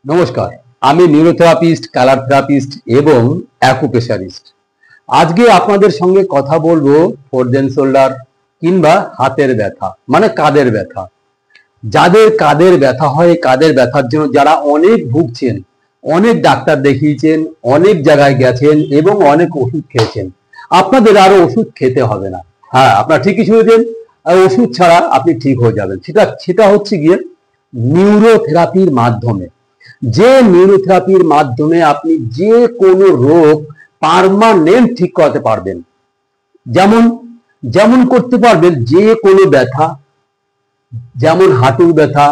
নমস্কার, আমি নিউরোথেরাপিস্ট, colour therapist এবং অ্যাকুপ্রেশারিস্ট। আজকে আপনাদের সঙ্গে কথা বলবো ফোরজেন শোল্ডার কিংবা হাতের ব্যথা মানে কাঁধের ব্যথা। যাদের কাঁধের ব্যথা হয়, কাঁধের ব্যথার জন্য যারা অনেক ভুগছেন, অনেক ডাক্তার দেখিয়েছেন, অনেক জায়গায় গেছেন এবং অনেক ওষুধ খেয়েছেন, আপনাদের আরো ওষুধ খেতে হবে না। হ্যাঁ, আপনারা ঠিকই শুনেছেন, ওষুধ ছাড়া আপনি ঠিক হয়ে যাবেন। সেটা হচ্ছে গিয়ে নিউরোথেরাপির মাধ্যমে। যে নিউরোথেরাপির মাধ্যমে আপনি যে কোনো রোগ পার্মানেন্ট ঠিক করাতে পারবেন। যেমন যেমন করতে পারবেন যে কোনো ব্যথা, যেমন হাঁটুর ব্যথা,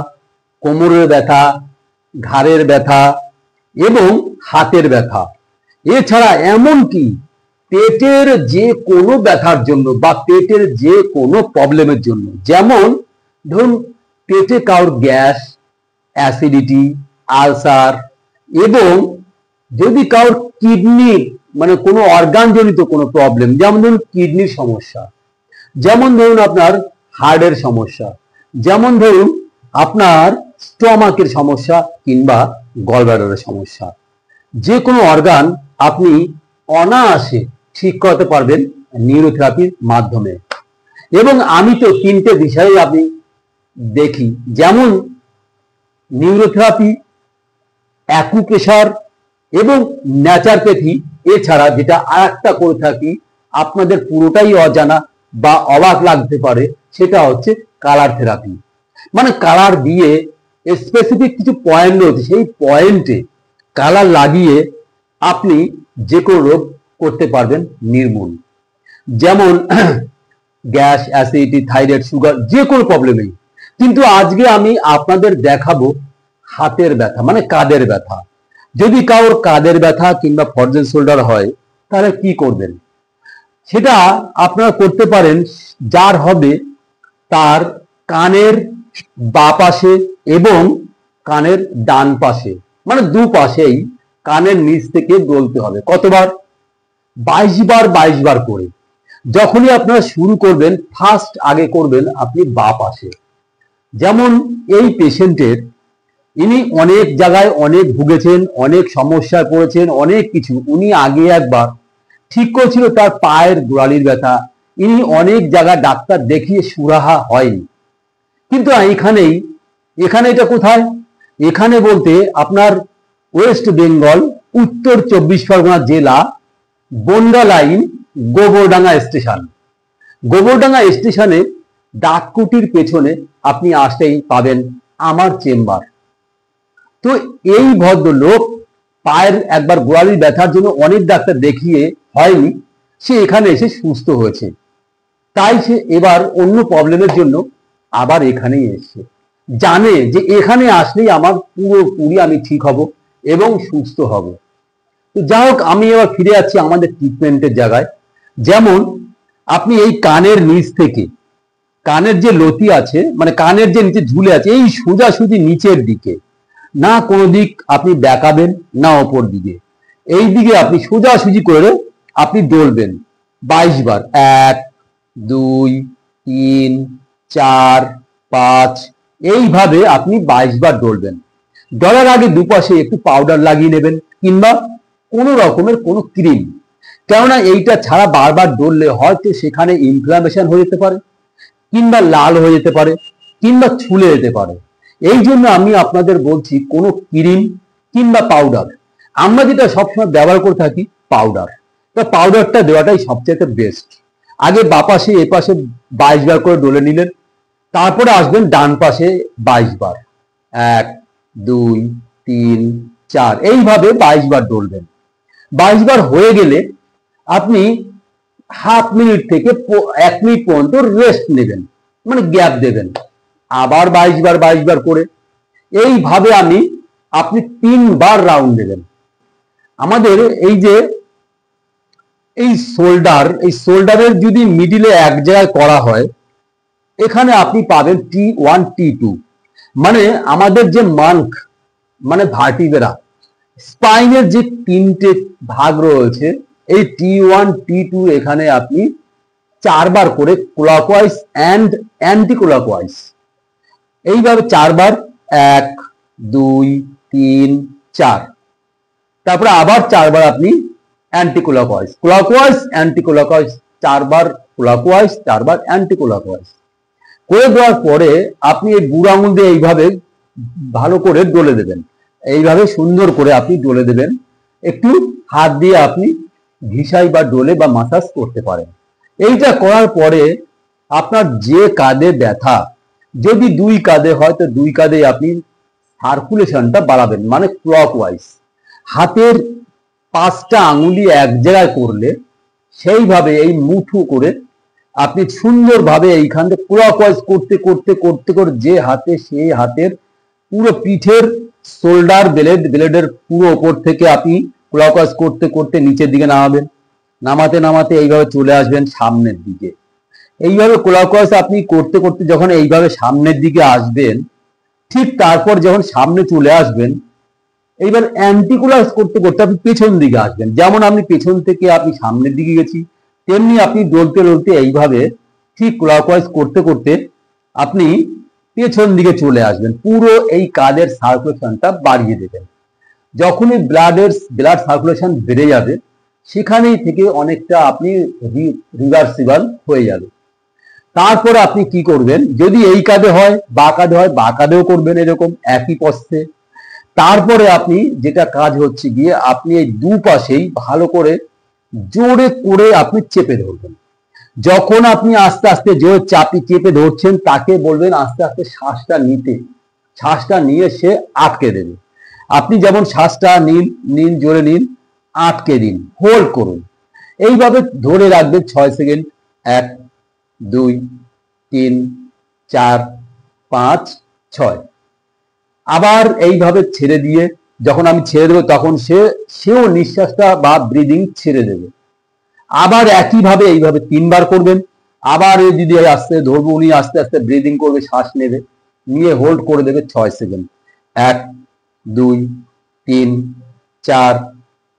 কোমরের ব্যথা, ঘাড়ের ব্যথা এবং হাতের ব্যথা। এছাড়া এমনকি পেটের যে কোনো ব্যথার জন্য বা পেটের যে কোনো প্রবলেমের জন্য, যেমন ধরুন পেটে কারোর গ্যাস, অ্যাসিডিটি, আলসার এবং যদি কারোর কিডনি মানে কোনো অর্গানজনিত কোনো প্রবলেম, যেমন ধরুন কিডনির সমস্যা, যেমন ধরুন আপনার হার্টের সমস্যা, যেমন ধরুন আপনার স্টমাকের সমস্যা কিংবা গলব্লাডারের সমস্যা, যে কোনো অর্গান আপনি অনায়াসে ঠিক করতে পারবেন নিউরোথেরাপির মাধ্যমে। এবং আমি তো তিনটে বিষয়ে আপনি দেখি, যেমন নিউরোথেরাপি, অ্যাকুপ্রেশার এবং ন্যাচারোপ্যাথি। এছাড়া যেটা আরেকটা করে থাকি, আপনাদের পুরোটাই অজানা বা অবাক লাগতে পারে, সেটা হচ্ছে কালার থেরাপি। মানে কালার দিয়ে স্পেসিফিক কিছু পয়েন্ট রয়েছে, সেই পয়েন্টে কালার লাগিয়ে আপনি যে কোনো রোগ করতে পারবেন নির্মূল। যেমন গ্যাস, অ্যাসিডিটি, থাইরয়েড, সুগার, যে কোনো প্রবলেমেই। কিন্তু আজকে আমি আপনাদের দেখাবো হাতের ব্যথা মানে কাঁধের ব্যথা। যদি কারোর কাঁধের ব্যথা কিংবা ফরজেন শোল্ডার হয়, তাহলে কি করবেন? সেটা আপনারা করতে পারেন যার হবে তার কানের বাঁ পাশে এবং কানের ডান পাশে, মানে দুপাশেই কানের নিচ থেকে ডলতে হবে। কতবার? 22 বার করে। যখনই আপনারা শুরু করবেন, ফার্স্ট আগে করবেন আপনি বাঁ পাশে। যেমন এই পেশেন্টের, ইনি অনেক জায়গায় অনেক ভুগেছেন, অনেক সমস্যায় পড়েছেন, অনেক কিছু। উনি আগে একবার ঠিক করেছিল তার পায়ের গোড়ালির ব্যথা, ইনি অনেক জায়গায় ডাক্তার দেখিয়ে সুরাহা হয়নি। কিন্তু এখানে এটা কোথায়? এখানে বলতে আপনার ওয়েস্ট বেঙ্গল, উত্তর 24 পরগনা জেলা, বনগা লাইন, গোবরডাঙ্গা স্টেশন। গোবরডাঙ্গা স্টেশনে ডাককুটির পেছনে আপনি আসলেই পাবেন আমার চেম্বার। তো এই ভদ্রলোক পায়ের একবার গোড়ালির ব্যথার জন্য অনেক ডাক্তার দেখিয়ে হয়নি, সে এখানে এসে সুস্থ হয়েছে। তাই সে এবার অন্য প্রবলেমের জন্য আবার এখানেই এসছে, জানে যে এখানে আসলেই আমার পুরোপুরি আমি ঠিক হব এবং সুস্থ হব। তো যাই হোক, আমি এবার ফিরে যাচ্ছি আমাদের ট্রিটমেন্টের জায়গায়। যেমন আপনি এই কানের নিচ থেকে, কানের যে লতি আছে মানে কানের যে নিচে ঝুলে আছে, এই সোজাসুজি নিচের দিকে, না কোনো দিক আপনি বেঁকাবেন না ওপর দিকে, এই দিকে আপনি সোজাসুজি করে আপনি ডলবেন 22 বার। 1, 2, 3, 4, 5, এইভাবে আপনি 22 বার ডলবেন। ডলার আগে দুপাশে একটু পাউডার লাগিয়ে নেবেন কিংবা কোনো রকমের কোনো ক্রিম, কেননা এইটা ছাড়া বারবার ডললে হয়তো সেখানে ইনফ্লামেশন হয়ে যেতে পারে কিংবা লাল হয়ে যেতে পারে কিংবা ছুলে যেতে পারে। এই জন্য আমি আপনাদের বলছি কোনো ক্রিম কিংবা পাউডার। আমরা যেটা সবসময় ব্যবহার করে থাকি পাউডার, তো পাউডারটা দেওয়াটাই সবচেয়ে বেস্ট। আগে বাঁ পাশে এ পাশে 22 বার করে ডলে নিলেন, তারপরে আসবেন ডান পাশে 22 বার। 1, 2, 3, 4, এইভাবে 22 বার ডলবেন। 22 বার হয়ে গেলে আপনি হাফ মিনিট থেকে 1 মিনিট পর্যন্ত রেস্ট নেবেন, মানে গ্যাপ দেবেন। আবার 22 বার করে এইভাবে আপনি 3 বার রাউন্ড দেবেন। আমাদের এই যে এই শোল্ডারের যদি মিডিলে এক জায়গায় করা হয়, এখানে আপনি পাবেন T1, T2, মানে আমাদের যে মাঙ্ক মানে ভার্টিব্রা, স্পাইনের যে 3টে ভাগ রয়েছে, এই T1, T2 এখানে আপনি 4 বার করে ক্লকওয়াইজ অ্যান্ড অ্যান্টি ক্লকওয়াইজ, এইভাবে 4 বার। 1, 2, 3 4। তারপরে আবার 4 বার আপনি anti clockwise, clockwise anti clockwise, 4 বার ক্লকওয়াইজ 4 বার অ্যান্টি ক্লকওয়াইজ করে দেওয়ার পরে আপনি এই বুড়ো আঙুল দিয়ে এইভাবে ভালো করে ডলে দেবেন, এইভাবে সুন্দর করে আপনি ডলে দেবেন। একটু হাত দিয়ে আপনি ঘিসাই বা ডলে বা মাসাজ করতে পারেন। এইটা করার পরে আপনার যে কাঁধে ব্যথা, যদি 2 কাঁধে হয় তো 2 কাঁধে আপনি সার্কুলেশনটা বাড়াবেন, মানে ক্লকওয়াইজ। হাতের 5টা আঙুলি এক জায়গায় করলে সেইভাবে এই মুঠো করে আপনি সুন্দরভাবে এইখান থেকে ক্লকওয়াইজ করতে করতে করতে করে যে হাতে সেই হাতের পুরো পিঠের শোল্ডার ব্লেডের পুরো ওপর থেকে আপনি ক্লকওয়াইজ করতে করতে নিচের দিকে নামাবেন, নামাতে নামাতে এইভাবে চলে আসবেন সামনের দিকে। এইভাবে ক্লকওয়াইজ আপনি করতে করতে যখন এইভাবে সামনের দিকে আসবেন, ঠিক তারপর যখন সামনে চলে আসবেন, এইবার অ্যান্টি ক্লকওয়াইজ করতে করতে আপনি পেছন দিকে আসবেন। যেমন আমি পেছন থেকে আপনি সামনের দিকে গেছি, তেমনি আপনি ডলতে ডলতে এইভাবে ঠিক ক্লকওয়াইজ করতে করতে আপনি পেছন দিকে চলে আসবেন, পুরো এই কাঁধের সার্কুলেশনটা বাড়িয়ে দেবেন। যখনই ব্লাড সার্কুলেশন বেড়ে যাবে, সেখানেই থেকে অনেকটা আপনি রিভার্সিবল হয়ে যাবে। তারপরে আপনি কি করবেন, যদি এই কাঁধে হয় বা কাঁধে হয় বা কাঁধেও করবেন এরকম একই পথে। তারপরে আপনি যেটা কাজ হচ্ছে গিয়ে আপনি এই দুপাশেই ভালো করে জোরে করে আপনি চেপে ধরবেন। যখন আপনি আস্তে আস্তে জোরে চেপে ধরছেন, তাকে বলবেন আস্তে আস্তে শ্বাসটা নিতে, শ্বাসটা নিয়ে সে আটকে দেবে। আপনি যেমন শ্বাসটা নিন জোরে নিন, আটকে দিন, হোল্ড করুন, এইভাবে ধরে রাখবেন 6 সেকেন্ড। 1 2 3 4 5 6। আবার এইভাবে ছেড়ে দিয়ে যখন আমি ছেড়ে দেবো তখন সেও নিঃশ্বাসটা বা ব্রিদিং ছেড়ে দেবে। আবার একইভাবে এইভাবে 3 বার করবেন। আবার যদি আস্তে ধরবো, উনি আস্তে আস্তে ব্রিদিং করবে, শ্বাস নেবে, নিয়ে হোল্ড করে দেবে 6 সেকেন্ড। 1 2 3 4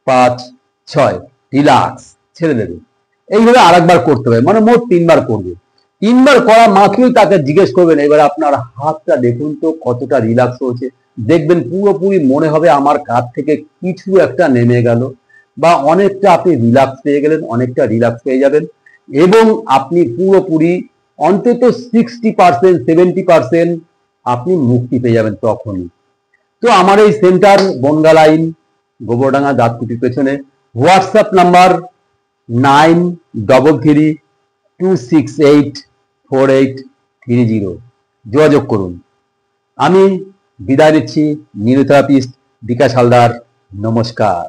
5 6, রিল্যাক্স, ছেড়ে দেবে। এইভাবে আরেকবার করতে হবে, মানে মোট 3 বার করবে। 3 বার করা মাত্রই তাকে জিজ্ঞেস করবেন, এবার আপনার হাতটা দেখুন তো কতটা রিল্যাক্স হয়েছে। দেখবেন পুরোপুরি মনে হবে আমার কাঁধ থেকে কিছু একটা নেমে গেল, বা অনেকটা আপনি রিল্যাক্স পেয়ে গেলেন, অনেকটা রিল্যাক্স পেয়ে যাবেন। এবং আপনি পুরোপুরি অন্তত 60% 70% আপনি মুক্তি পেয়ে যাবেন তখনই। তো আমার এই সেন্টার বনগা লাইন, গোবরডাঙ্গা দাঁতকুটির পেছনে। হোয়াটসঅ্যাপ নাম্বার 9332684830, যোগাযোগ করুন। আমি বিদায় নিচ্ছি, নিউরোথেরাপিস্ট বিকাশ হালদার। নমস্কার।